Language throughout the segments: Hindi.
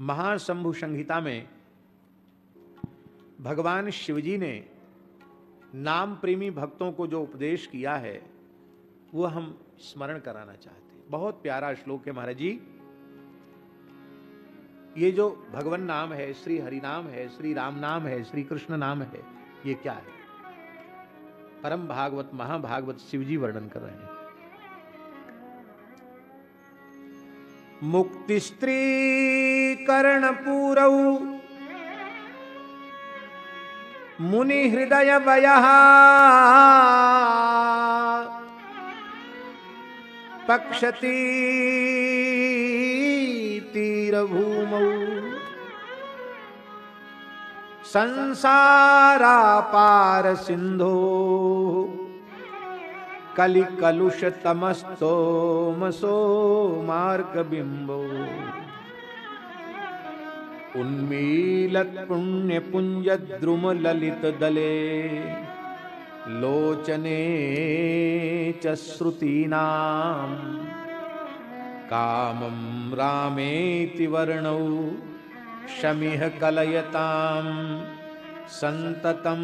महाशंभु संहिता में भगवान शिवजी ने नाम प्रेमी भक्तों को जो उपदेश किया है वो हम स्मरण कराना चाहते हैं। बहुत प्यारा श्लोक है महाराज जी। ये जो भगवान नाम है, श्री हरि नाम है, श्री राम नाम है, श्री कृष्ण नाम है, ये क्या है? परम भागवत महाभागवत शिवजी वर्णन कर रहे हैं। मुक्ति स्त्री कर्ण पूरौ मुनि हृदय वयः पक्षती तीर भूमौ संसारा पार सिंधो कलि कलुष तमस्तो मसो मार्ग बिंबो उन्मीलत पुण्य पुंज द्रुम ललित दले लोचने च श्रुतीनां कामं रामेति वर्णौ शमिह कलयतां संततं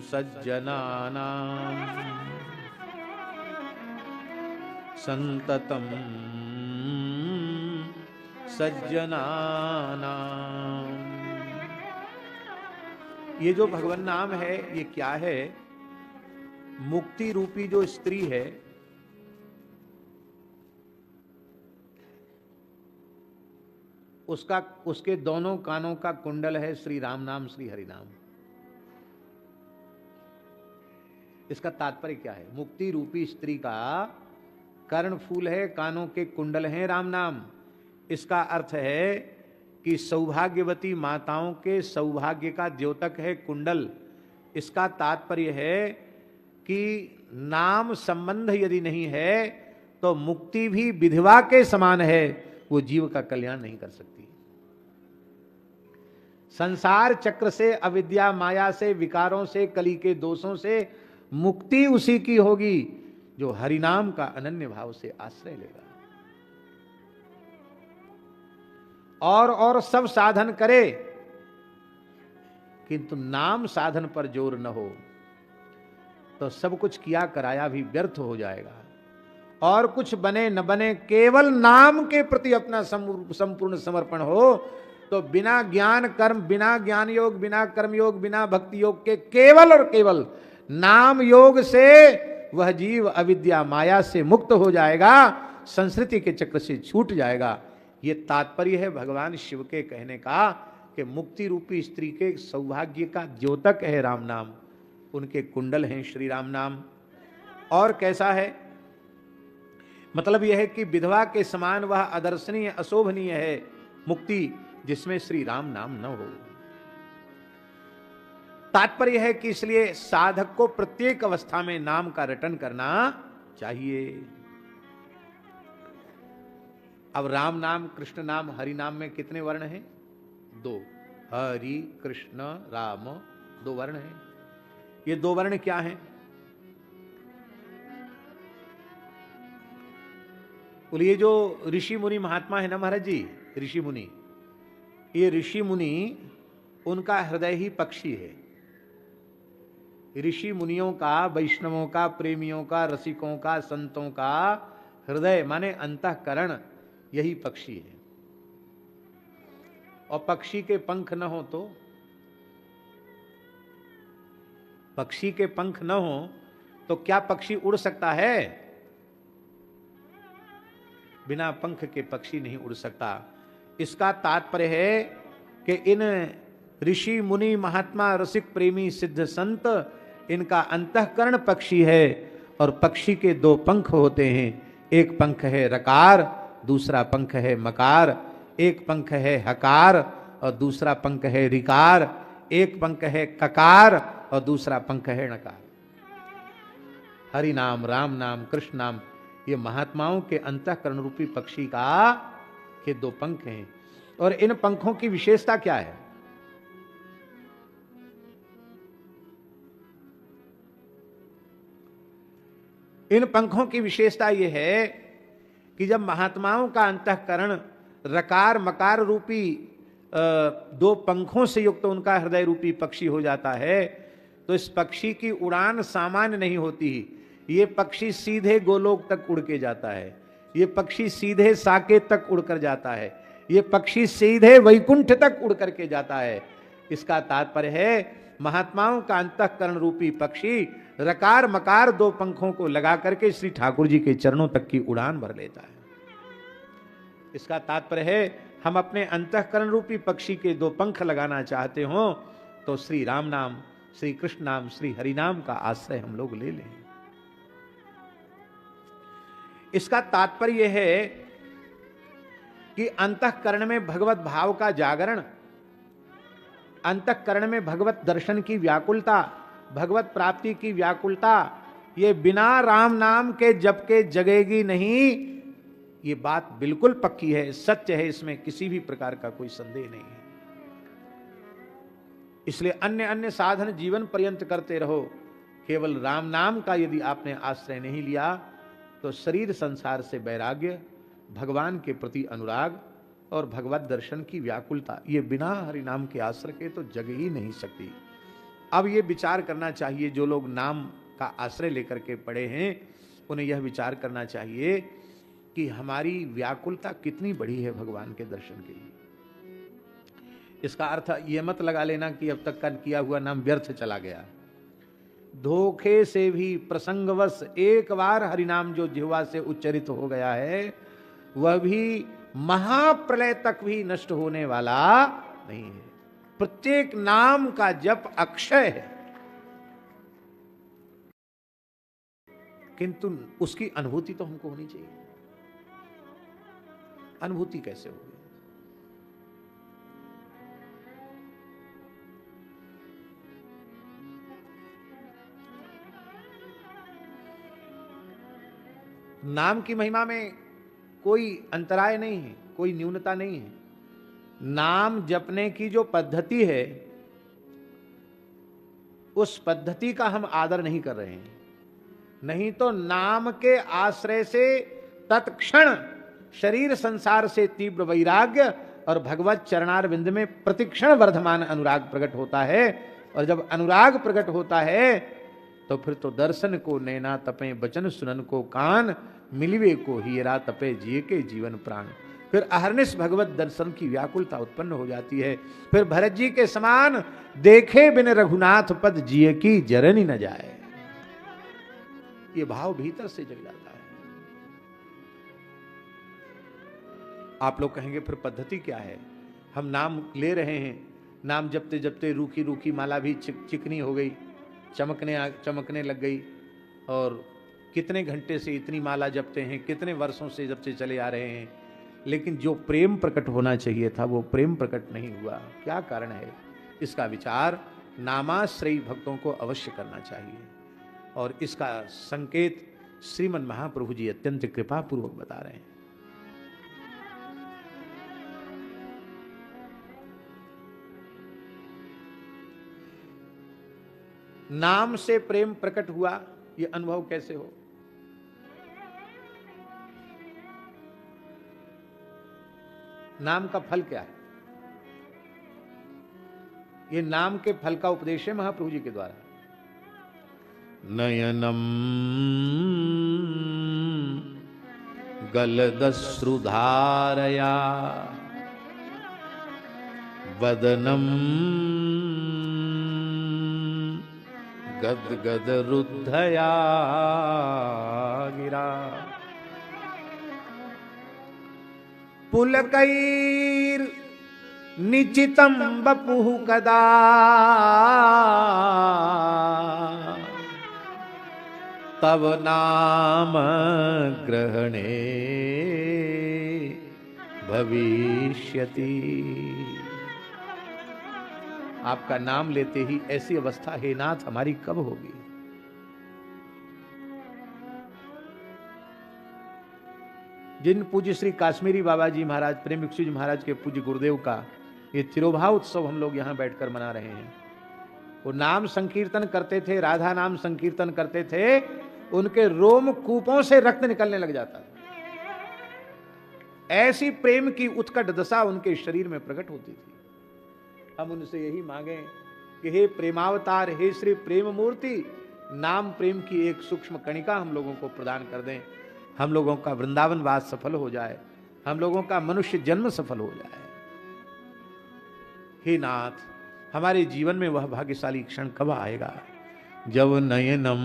सज्जनानां संततं सज्जनानां। ये जो भगवान नाम है ये क्या है? मुक्ति रूपी जो स्त्री है उसके दोनों कानों का कुंडल है श्री राम नाम, श्री हरि नाम। इसका तात्पर्य क्या है? मुक्ति रूपी स्त्री का कर्णफूल है, कानों के कुंडल हैं राम नाम। इसका अर्थ है कि सौभाग्यवती माताओं के सौभाग्य का द्योतक है कुंडल। इसका तात्पर्य है कि नाम संबंध यदि नहीं है तो मुक्ति भी विधवा के समान है, वो जीव का कल्याण नहीं कर सकती। संसार चक्र से, अविद्या माया से, विकारों से, कली के दोषों से मुक्ति उसी की होगी जो हरिनाम का अनन्य भाव से आश्रय लेगा। और सब साधन करे किंतु नाम साधन पर जोर न हो तो सब कुछ किया कराया भी व्यर्थ हो जाएगा। और कुछ बने न बने, केवल नाम के प्रति अपना संपूर्ण समर्पण हो तो बिना ज्ञान कर्म, बिना ज्ञान योग, बिना कर्म योग, बिना भक्ति योग के केवल और केवल नाम योग से वह जीव अविद्या माया से मुक्त हो जाएगा, संस्कृति के चक्र से छूट जाएगा। ये तात्पर्य है भगवान शिव के कहने का कि मुक्ति रूपी स्त्री के सौभाग्य का द्योतक है राम नाम, उनके कुंडल हैं श्री राम नाम। और कैसा है? मतलब यह है कि विधवा के समान वह अदर्शनीय अशोभनीय है मुक्ति जिसमें श्री राम नाम न हो। तात्पर्य है कि इसलिए साधक को प्रत्येक अवस्था में नाम का रटन करना चाहिए। अब राम नाम, कृष्ण नाम, हरि नाम में कितने वर्ण हैं? 2। हरि, कृष्ण, राम, 2 वर्ण हैं। ये 2 वर्ण क्या हैं? बोलिए, जो ऋषि मुनि महात्मा है ना महाराज जी, ऋषि मुनि, ये ऋषि मुनि उनका हृदय ही पक्षी है। ऋषि मुनियों का, वैष्णवों का, प्रेमियों का, रसिकों का, संतों का हृदय माने अंतःकरण यही पक्षी है। और पक्षी के पंख न हो तो, पक्षी के पंख न हो तो क्या पक्षी उड़ सकता है? बिना पंख के पक्षी नहीं उड़ सकता। इसका तात्पर्य है कि इन ऋषि मुनि महात्मा रसिक प्रेमी सिद्ध संत, इनका अंतःकरण पक्षी है। और पक्षी के 2 पंख होते हैं, एक पंख है रकार, दूसरा पंख है मकार। एक पंख है हकार और दूसरा पंख है ऋकार। एक पंख है ककार और दूसरा पंख है नकार। हरि नाम, राम नाम, कृष्ण नाम, ये महात्माओं के अंतःकरण रूपी पक्षी का के 2 पंख हैं। और इन पंखों की विशेषता क्या है? इन पंखों की विशेषता यह है कि जब महात्माओं का अंतःकरण रकार मकार रूपी दो पंखों से युक्त उनका हृदय रूपी पक्षी हो जाता है, तो इस पक्षी की उड़ान सामान्य नहीं होती। ये पक्षी सीधे गोलोक तक उड़ के जाता है, ये पक्षी सीधे साकेत तक उड़कर जाता है, ये पक्षी सीधे वैकुंठ तक उड़ करके जाता है। इसका तात्पर्य है महात्माओं का अंतःकरण रूपी पक्षी रकार मकार दो पंखों को लगा करके श्री ठाकुर जी के चरणों तक की उड़ान भर लेता है। इसका तात्पर्य है हम अपने अंतःकरण रूपी पक्षी के दो पंख लगाना चाहते हो तो श्री राम नाम, श्री कृष्ण नाम, श्री हरि नाम का आश्रय हम लोग ले लें। इसका तात्पर्य है कि अंतःकरण में भगवत भाव का जागरण, अंतःकरण में भगवत दर्शन की व्याकुलता, भगवत प्राप्ति की व्याकुलता, ये बिना राम नाम के जप के जगेगी नहीं। ये बात बिल्कुल पक्की है, सत्य है, इसमें किसी भी प्रकार का कोई संदेह नहीं है। इसलिए अन्य अन्य साधन जीवन पर्यंत करते रहो, केवल राम नाम का यदि आपने आश्रय नहीं लिया तो शरीर संसार से वैराग्य, भगवान के प्रति अनुराग और भगवत दर्शन की व्याकुलता, ये बिना हरि नाम के आश्रय के तो जग ही नहीं सकती। अब ये विचार करना चाहिए, जो लोग नाम का आश्रय लेकर के पड़े हैं उन्हें यह विचार करना चाहिए कि हमारी व्याकुलता कितनी बड़ी है भगवान के दर्शन के लिए। इसका अर्थ ये मत लगा लेना कि अब तक का किया हुआ नाम व्यर्थ चला गया। धोखे से भी प्रसंगवश एक बार हरिनाम जो जिह्वा से उच्चरित हो गया है वह भी महाप्रलय तक भी नष्ट होने वाला नहीं है। प्रत्येक नाम का जप अक्षय है, किंतु उसकी अनुभूति तो हमको होनी चाहिए। अनुभूति कैसे होगी? नाम की महिमा में कोई अंतराय नहीं है, कोई न्यूनता नहीं है। नाम जपने की जो पद्धति है उस पद्धति का हम आदर नहीं कर रहे हैं। नहीं तो नाम के आश्रय से तत्क्षण शरीर संसार से तीव्र वैराग्य और भगवत चरणारविंद में प्रतिक्षण वर्धमान अनुराग प्रकट होता है। और जब अनुराग प्रकट होता है तो फिर तो दर्शन को नैना तपे, बचन सुनन को कान, मिलवे को हीरा तपे, जिए के जीवन प्राण। फिर अहर्निश भगवत दर्शन की व्याकुलता उत्पन्न हो जाती है। फिर भरत जी के समान देखे बिन रघुनाथ पद, जिए की जरनी न जाए, ये भाव भीतर से जग जाता है। आप लोग कहेंगे फिर पद्धति क्या है? हम नाम ले रहे हैं, नाम जपते जपते रूखी रूखी माला भी चिकनी हो गई, चमकने लग गई, और कितने घंटे से इतनी माला जपते हैं, कितने वर्षों से जपते चले आ रहे हैं, लेकिन जो प्रेम प्रकट होना चाहिए था वो प्रेम प्रकट नहीं हुआ। क्या कारण है? इसका विचार नामाश्रयी भक्तों को अवश्य करना चाहिए। और इसका संकेत श्रीमन महाप्रभु जी अत्यंत कृपा पूर्वक बता रहे हैं। नाम से प्रेम प्रकट हुआ, ये अनुभव कैसे हो? नाम का फल क्या है? ये नाम के फल का उपदेश है महाप्रभु जी के द्वारा। नयनम गलदश्रुधारया वदनम गदगद रुद्धया गिरा पुलकैर निचितम बपुः कदा तव नाम ग्रहणे भविष्यति। आपका नाम लेते ही ऐसी अवस्था हे नाथ हमारी कब होगी? जिन पूज्य श्री काश्मीरी बाबा जी महाराज, प्रेम भिक्षु जी महाराज के पूज्य गुरुदेव का ये तिरोभाव उत्सव हम लोग यहाँ बैठकर मना रहे हैं। वो नाम संकीर्तन करते थे, राधा नाम संकीर्तन करते थे, उनके रोम कूपों से रक्त निकलने लग जाता था। ऐसी प्रेम की उत्कट दशा उनके शरीर में प्रकट होती थी। हम उनसे यही मांगे कि हे प्रेमावतार, हे श्री प्रेम मूर्ति, नाम प्रेम की एक सूक्ष्म कणिका हम लोगों को प्रदान कर दें, हम लोगों का वृंदावन वास सफल हो जाए, हम लोगों का मनुष्य जन्म सफल हो जाए। हे नाथ, हमारे जीवन में वह भाग्यशाली क्षण कब आएगा जब नयनम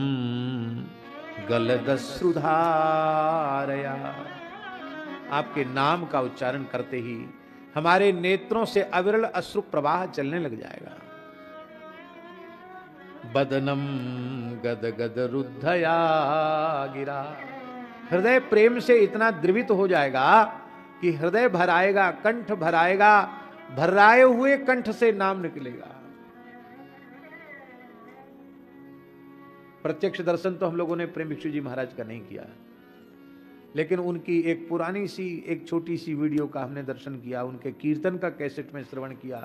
गलदश्रुधारया, आपके नाम का उच्चारण करते ही हमारे नेत्रों से अविरल अश्रु प्रवाह चलने लग जाएगा। बदनम गद गद रुद्धया गिरा, हृदय प्रेम से इतना द्रवित हो जाएगा कि हृदय भर आएगा, कंठ भर आएगा, भर्राए हुए कंठ से नाम निकलेगा। प्रत्यक्ष दर्शन तो हम लोगों ने प्रेम भिक्षु जी महाराज का नहीं किया, लेकिन उनकी एक पुरानी सी एक छोटी सी वीडियो का हमने दर्शन किया, उनके कीर्तन का कैसेट में श्रवण किया।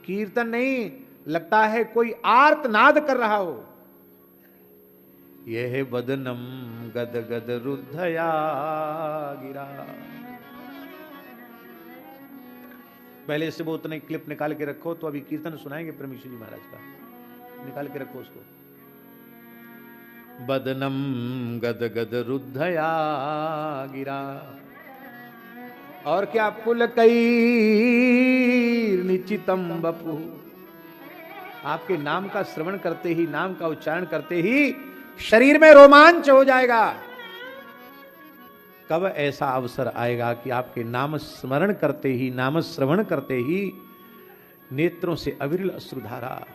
कीर्तन नहीं, लगता है कोई आर्तनाद कर रहा हो। यह बदनम गद गद रुद्धया गिरा। पहले से वो उतने क्लिप निकाल के रखो, तो अभी कीर्तन सुनाएंगे परमेश्वर जी महाराज का, निकाल के रखो उसको। बदनम गद गद रुद्धया गिरा, और क्या पुलकैर निचितम बपु, आपके नाम का श्रवण करते ही, नाम का उच्चारण करते ही शरीर में रोमांच हो जाएगा। कब ऐसा अवसर आएगा कि आपके नाम स्मरण करते ही, नाम श्रवण करते ही नेत्रों से अविरल अश्रुधारा,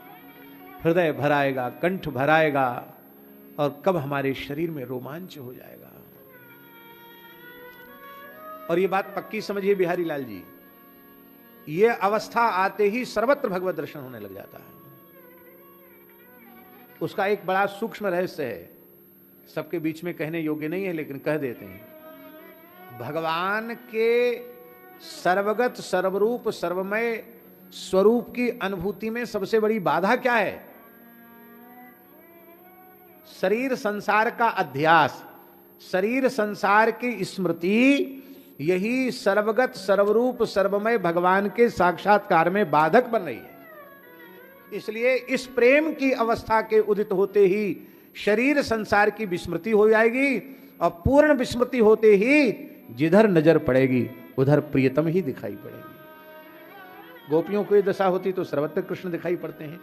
हृदय भराएगा, कंठ भराएगा, और कब हमारे शरीर में रोमांच हो जाएगा। और ये बात पक्की समझिए बिहारी लाल जी, ये अवस्था आते ही सर्वत्र भगवत दर्शन होने लग जाता है। उसका एक बड़ा सूक्ष्म रहस्य है, सबके बीच में कहने योग्य नहीं है, लेकिन कह देते हैं। भगवान के सर्वगत, सर्वरूप, सर्वमय स्वरूप की अनुभूति में सबसे बड़ी बाधा क्या है? शरीर संसार का अध्यास, शरीर संसार की स्मृति, यही सर्वगत, सर्वरूप, सर्वमय भगवान के साक्षात्कार में बाधक बन रही है। इसलिए इस प्रेम की अवस्था के उदित होते ही शरीर संसार की विस्मृति हो जाएगी, और पूर्ण विस्मृति होते ही जिधर नजर पड़ेगी उधर प्रियतम ही दिखाई पड़ेगी। गोपियों को ये दशा होती तो सर्वत्र कृष्ण दिखाई पड़ते हैं,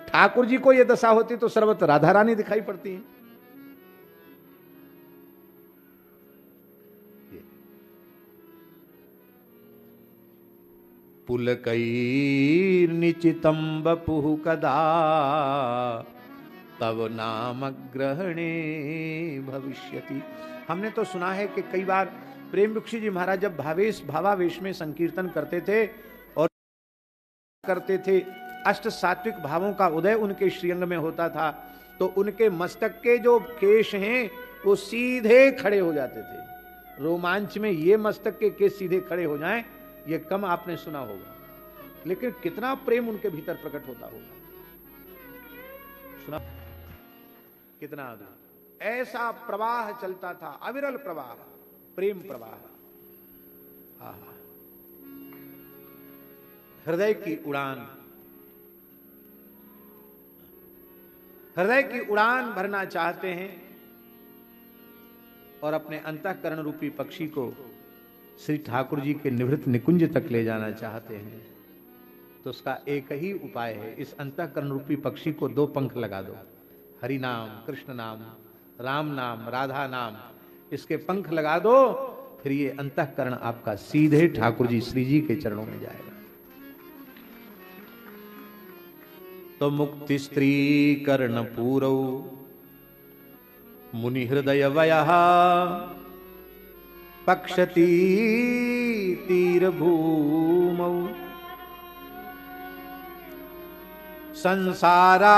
ठाकुर जी को ये दशा होती तो सर्वत्र राधा रानी दिखाई पड़ती हैं। पुलकैर निचितम बपुः कदा तव नाम ग्रहणे भविष्यति। हमने तो सुना है कि कई बार प्रेम भिक्षु जी महाराज जब भावावेश में संकीर्तन करते थे और करते थे, अष्ट सात्विक भावों का उदय उनके श्रीअंग में होता था, तो उनके मस्तक के जो केश हैं वो सीधे खड़े हो जाते थे। रोमांच में ये मस्तक के केश सीधे खड़े हो जाएं, ये कम आपने सुना होगा, लेकिन कितना प्रेम उनके भीतर प्रकट होता होगा, सुना कितना अद्भुत। ऐसा प्रवाह चलता था, अविरल प्रवाह, प्रेम प्रवाह। हृदय की उड़ान, हृदय की उड़ान भरना चाहते हैं और अपने अंतःकरण रूपी पक्षी को श्री ठाकुर जी के निवृत्त निकुंज तक ले जाना चाहते हैं, तो उसका एक ही उपाय है। इस अंतःकरण रूपी पक्षी को दो पंख लगा दो, हरि नाम, कृष्ण नाम, राम नाम, राधा नाम, इसके पंख लगा दो, फिर ये अंतःकरण आपका सीधे ठाकुर जी श्री जी के चरणों में जाएगा। तो मुक्ति स्त्री कर्ण पूरौ मुनि हृदय वयः पक्षती तीर भूमौ संसारा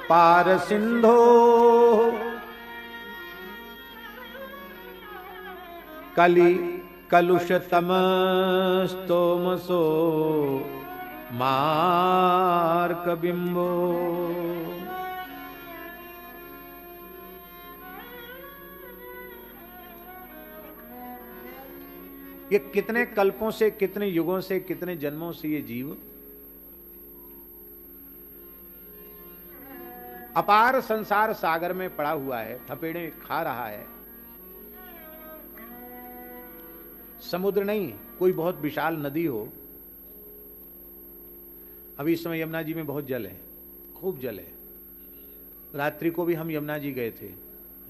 पार सिंधो कलि कलुषतम स्तोमसो मार्क बिंबो। ये कितने कल्पों से, कितने युगों से, कितने जन्मों से ये जीव अपार संसार सागर में पड़ा हुआ है, थपेड़े खा रहा है। समुद्र नहीं, कोई बहुत विशाल नदी हो। अभी इस समय यमुना जी में बहुत जल है, खूब जल है। रात्रि को भी हम यमुना जी गए थे।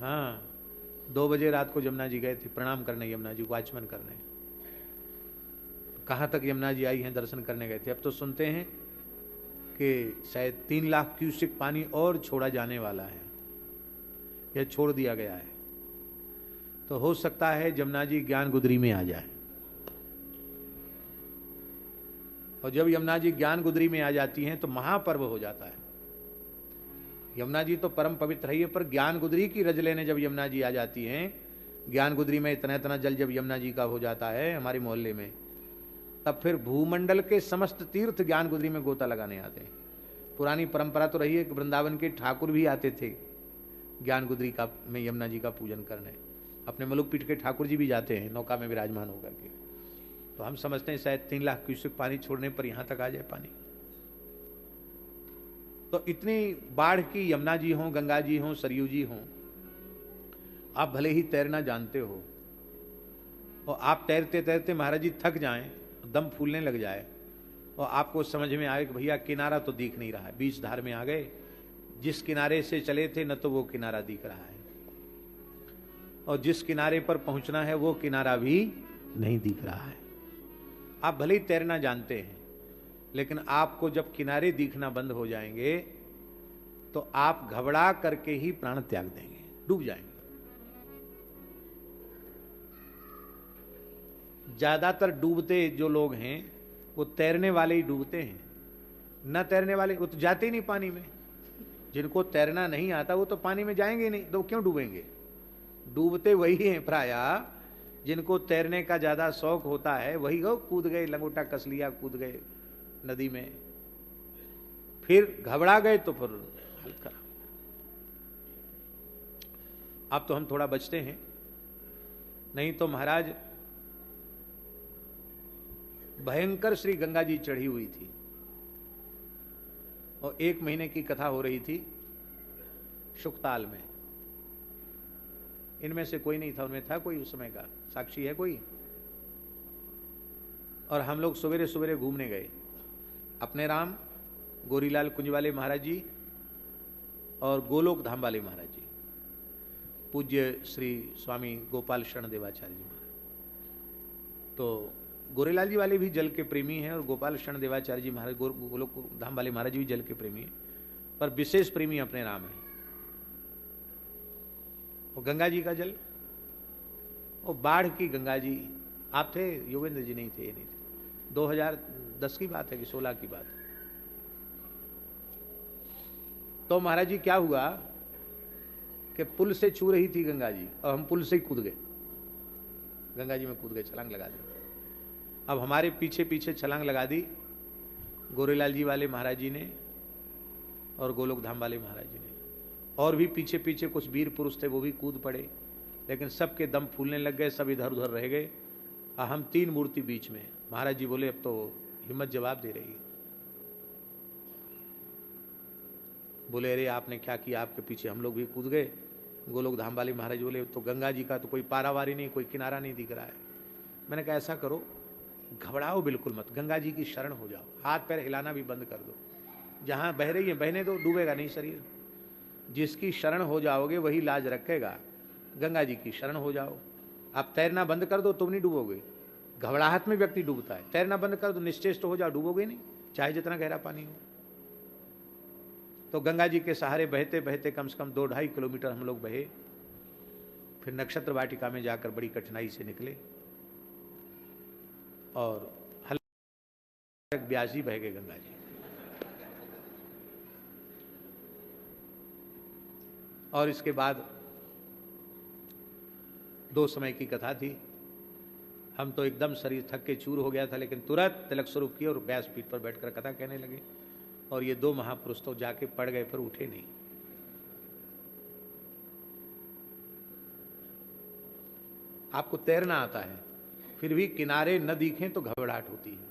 हाँ, 2 बजे रात को यमुना जी गए थे प्रणाम करने, यमुना जी को आचमन करने। कहाँ तक यमुना जी आई हैं, दर्शन करने गए थे। अब तो सुनते हैं कि शायद 3 लाख क्यूसेक पानी और छोड़ा जाने वाला है, यह छोड़ दिया गया है। तो हो सकता है यमुना जी ज्ञान गुदरी में आ जाए। और जब यमुना जी ज्ञान गुदरी में आ जाती हैं तो महापर्व हो जाता है। यमुना जी तो परम पवित्र है, पर ज्ञान गुदरी की रज लेने जब यमुना जी आ जाती हैं, ज्ञान गुदरी में इतना इतना जल जब यमुना जी का हो जाता है हमारे मोहल्ले में, तब फिर भूमंडल के समस्त तीर्थ ज्ञान गुदरी में गोता लगाने आते हैं। पुरानी परंपरा तो रही है कि वृंदावन के ठाकुर भी आते थे ज्ञान गुदरी का में यमुना जी का पूजन करने। अपने मलुक पीठ के ठाकुर जी भी जाते हैं नौका में विराजमान होकर के। तो हम समझते हैं शायद 3 लाख क्यूसेक पानी छोड़ने पर यहां तक आ जाए पानी। तो इतनी बाढ़ की यमुना जी हों, गंगा जी हों, सरयू जी हों, आप भले ही तैरना जानते हो और आप तैरते तैरते महाराज जी थक जाएं, दम फूलने लग जाए और आपको समझ में आए कि भैया किनारा तो दिख नहीं रहा है, बीच धार में आ गए, जिस किनारे से चले थे न तो वो किनारा दिख रहा है और जिस किनारे पर पहुंचना है वो किनारा भी नहीं दिख रहा है। आप भले ही तैरना जानते हैं, लेकिन आपको जब किनारे दिखना बंद हो जाएंगे तो आप घबरा करके ही प्राण त्याग देंगे, डूब जाएंगे। ज्यादातर डूबते जो लोग हैं वो तैरने वाले ही डूबते हैं, न तैरने वाले वो तो जाते ही नहीं पानी में। जिनको तैरना नहीं आता वो तो पानी में जाएंगे नहीं, तो क्यों डूबेंगे? डूबते वही हैं प्रायः जिनको तैरने का ज्यादा शौक होता है, वही हो कूद गए, लंगोटा कस लिया, कूद गए नदी में, फिर घबरा गए तो फिर हल्का। अब तो हम थोड़ा बचते हैं, नहीं तो महाराज भयंकर श्री गंगा जी चढ़ी हुई थी और 1 महीने की कथा हो रही थी शुकताल में। इनमें से कोई नहीं था, उनमें था कोई उस समय का साक्षी है कोई? और हम लोग सवेरे सवेरे घूमने गए, अपने राम, गोरीलाल कुंज वाले महाराज जी और गोलोक धाम वाले महाराज जी, पूज्य श्री स्वामी गोपाल शरण देवाचार्य जी महाराज। तो गोरेलाल जी वाले भी जल के प्रेमी हैं और गोपाल शरण देवाचार्य जी महाराज, गोलोक धाम वाले महाराज जी भी जल के प्रेमी हैं, पर विशेष प्रेमी अपने राम है। और गंगा जी का जल, और बाढ़ की गंगा जी, आप थे योगेंद्र जी? नहीं थे, ये नहीं थे। 2010 की बात है कि 16 की बात है। तो महाराज जी क्या हुआ कि पुल से छू रही थी गंगा जी और हम पुल से ही कूद गए, गंगा जी में कूद गए, छलांग लगा दी। अब हमारे पीछे पीछे छलांग लगा दी गोरेलाल जी वाले महाराज जी ने और गोलोक धाम वाले महाराज जी ने, और भी पीछे पीछे कुछ वीर पुरुष थे वो भी कूद पड़े, लेकिन सबके दम फूलने लग गए, सब इधर उधर रह गए और हम 3 मूर्ति बीच में। महाराज जी बोले अब तो हिम्मत जवाब दे रही है। बोले अरे आपने क्या किया, आपके पीछे हम लोग भी कूद गए। गोलोक धाम वाले महाराज बोले तो गंगा जी का तो कोई पारावारी नहीं, कोई किनारा नहीं दिख रहा है। मैंने कहा ऐसा करो, घबराओ बिल्कुल मत, गंगा जी की शरण हो जाओ, हाथ पैर हिलाना भी बंद कर दो, जहां बह रही है बहने दो, डूबेगा नहीं शरीर। जिसकी शरण हो जाओगे वही लाज रखेगा, गंगा जी की शरण हो जाओ। आप तैरना बंद कर दो तुम नहीं डूबोगे, घबराहट में व्यक्ति डूबता है, तैरना बंद कर दो, निश्चेष्ट हो जाओ, डूबोगे नहीं, चाहे जितना गहरा पानी हो। तो गंगा जी के सहारे बहते बहते कम से कम 2-2.5 किलोमीटर हम लोग बहे, फिर नक्षत्र वाटिका में जाकर बड़ी कठिनाई से निकले और हल्का ब्यास जी बह गए गंगा जी। और इसके बाद 2 समय की कथा थी। हम तो एकदम शरीर थक के चूर हो गया था, लेकिन तुरंत तिलक स्वरूप किया और व्यास पीठ पर बैठकर कथा कहने लगे। और ये 2 महापुरुष तो जाके पड़ गए, फिर उठे नहीं। आपको तैरना आता है, फिर भी किनारे न दिखें तो घबराहट होती है।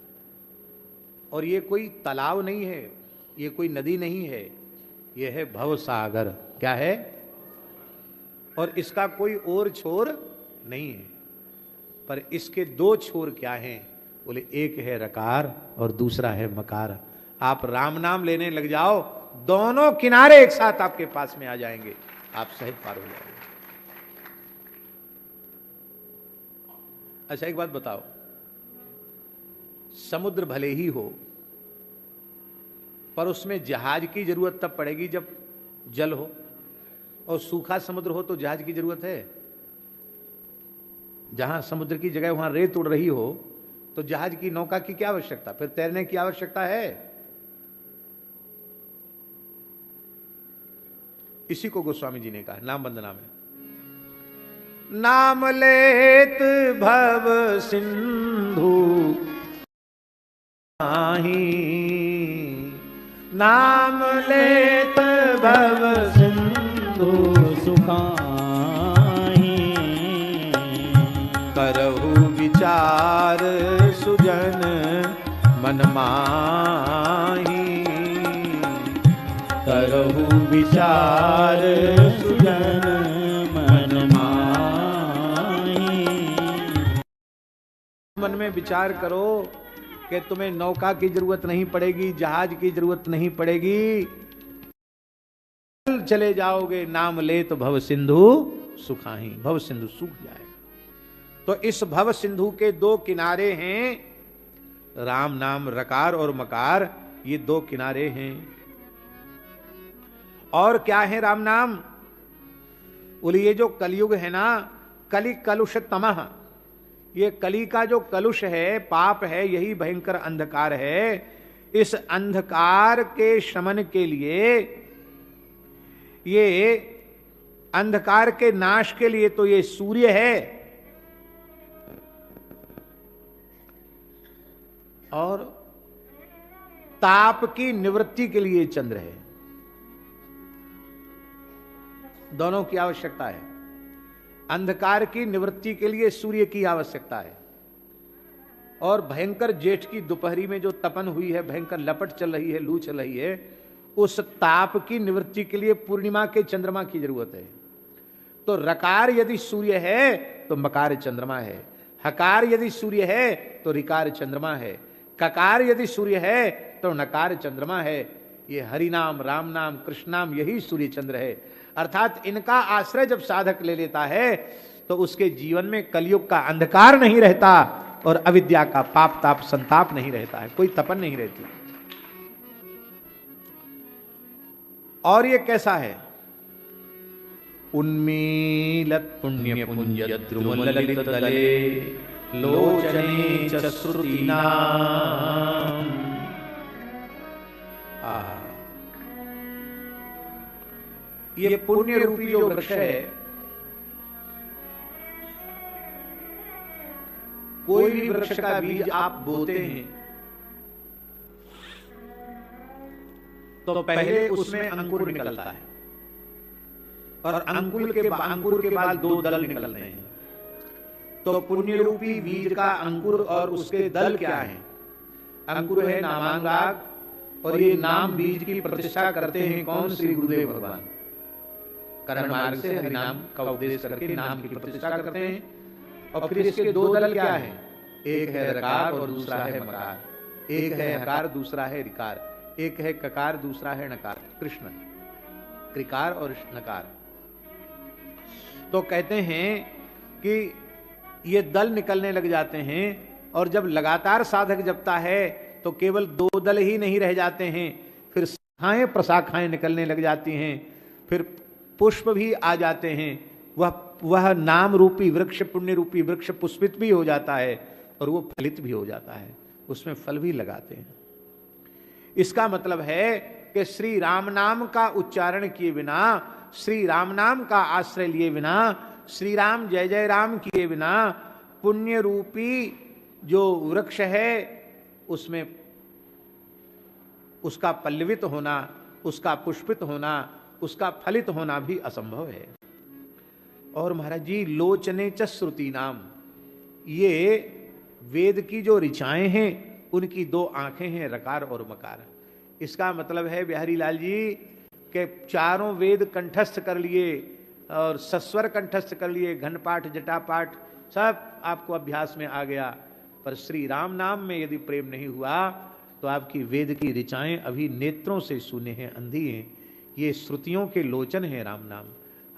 और ये कोई तालाब नहीं है, ये कोई नदी नहीं है, ये है भव सागर। क्या है? और इसका कोई और छोर नहीं है। पर इसके दो छोर क्या हैं? बोले एक है रकार और दूसरा है मकार। आप राम नाम लेने लग जाओ, दोनों किनारे एक साथ आपके पास में आ जाएंगे, आप सहज पार हो जाएंगे। अच्छा एक बात बताओ, समुद्र भले ही हो पर उसमें जहाज की जरूरत तब पड़ेगी जब जल हो, और सूखा समुद्र हो तो जहाज की जरूरत है? जहां समुद्र की जगह वहां रेत उड़ रही हो तो जहाज की, नौका की क्या आवश्यकता? फिर तैरने की आवश्यकता है? इसी को गोस्वामी जी ने कहा नाम वंदना में, नाम लेत भव सिंधु नाम लेत भव सिंधु सुखाही, करहु विचार सुजन मन माही, करहु विचार सुजन मन माही। मन में विचार करो कि तुम्हें नौका की जरूरत नहीं पड़ेगी, जहाज की जरूरत नहीं पड़ेगी, चले जाओगे, नाम ले तो भव सिंधु सुखाही, भव सिंधु सूख जाएगा। तो इस भव सिंधु के दो किनारे हैं, राम नाम रकार और मकार, ये दो किनारे हैं। और क्या है राम नाम? बोले ये जो कलयुग है ना, कलि कलुष तमह, ये कली का जो कलुष है, पाप है, यही भयंकर अंधकार है। इस अंधकार के शमन के लिए, ये अंधकार के नाश के लिए तो ये सूर्य है, और ताप की निवृत्ति के लिए चंद्र है। दोनों की आवश्यकता है। अंधकार की निवृत्ति के लिए सूर्य की आवश्यकता है, और भयंकर जेठ की दोपहरी में जो तपन हुई है, भयंकर लपट चल रही है, लू चल रही है, उस ताप की निवृत्ति के लिए पूर्णिमा के चंद्रमा की जरूरत है। तो रकार यदि सूर्य है तो मकार चंद्रमा है, हकार यदि सूर्य है तो रिकार चंद्रमा है, ककार यदि सूर्य है तो नकार चंद्रमा है। ये हरि नाम, राम नाम, कृष्ण नाम, यही सूर्य चंद्र है। अर्थात इनका आश्रय जब साधक ले लेता है तो उसके जीवन में कलयुग का अंधकार नहीं रहता, और अविद्या का पाप ताप संताप नहीं रहता है, कोई तपन नहीं रहती। और ये कैसा है? उन्मीलत पुण्य पुंज द्रुमललित दले लोचने च श्रुतीनाम। ये पुण्य रूपी जो वृक्ष है, कोई भी वृक्ष का बीज आप बोते हैं तो पहले उसमें अंकुर निकलता है, और अंकुर के बाद दो दल निकलते हैं। तो पुण्य रूपी बीज का अंकुर और उसके दल क्या है? अंकुर है नामांगाग, और ये नाम बीज की प्रतिष्ठा करते हैं कौन? श्री गुरुदेव भगवान। करण मार्ग से हरि नाम का उपदेश करके नाम की प्रतिष्ठा करते हैं। और फिर इसके दो दल क्या है? एक है रकार और दूसरा है मकार, एक है हकार दूसरा है रिकार, एक है ककार दूसरा है नकार। कृष्ण कृकार और नकार। तो कहते हैं कि ये दल निकलने लग जाते हैं, और जब लगातार साधक जपता है तो केवल दो दल ही नहीं रह जाते हैं, फिर शाखाएं प्रशाखाएं निकलने लग जाती हैं, फिर पुष्प भी आ जाते हैं। वह नाम रूपी वृक्ष, पुण्य रूपी वृक्ष पुष्पित भी हो जाता है, और वो फलित भी हो जाता है, उसमें फल भी लगाते हैं। इसका मतलब है कि श्री राम नाम का उच्चारण किए बिना, श्री राम नाम का आश्रय लिए बिना, श्री राम जय जय राम किए बिना, पुण्य रूपी जो वृक्ष है उसमें उसका पल्लवित होना, उसका पुष्पित होना, उसका फलित होना भी असंभव है। और महाराज जी लोचने च श्रुति नाम, ये वेद की जो ऋचाएं हैं उनकी दो आंखें हैं, रकार और मकार। इसका मतलब है बिहारी लाल जी के चारों वेद कंठस्थ कर लिए और सस्वर कंठस्थ कर लिए, घन पाठ जटा पाठ सब आपको अभ्यास में आ गया, पर श्री राम नाम में यदि प्रेम नहीं हुआ तो आपकी वेद की ऋचाएं अभी नेत्रों से शून्य हैं, अंधी हैं। ये श्रुतियों के लोचन हैं राम नाम,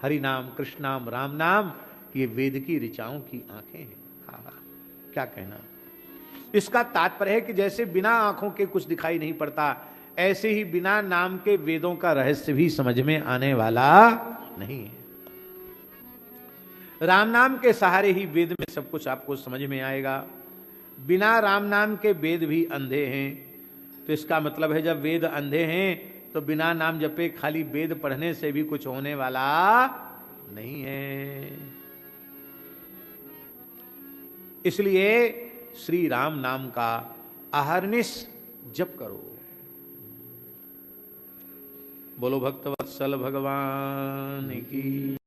हरि नाम, कृष्ण नाम, राम नाम, ये वेद की ऋचाओं की आंखें हैं। हाँ, क्या कहना। इसका तात्पर्य है कि जैसे बिना आंखों के कुछ दिखाई नहीं पड़ता, ऐसे ही बिना नाम के वेदों का रहस्य भी समझ में आने वाला नहीं है। राम नाम के सहारे ही वेद में सब कुछ आपको समझ में आएगा। बिना राम नाम के वेद भी अंधे हैं, तो इसका मतलब है जब वेद अंधे हैं तो बिना नाम जपे खाली वेद पढ़ने से भी कुछ होने वाला नहीं है। इसलिए श्री राम नाम का अहर्निश जप करो। बोलो भक्तवत्सल भगवान की।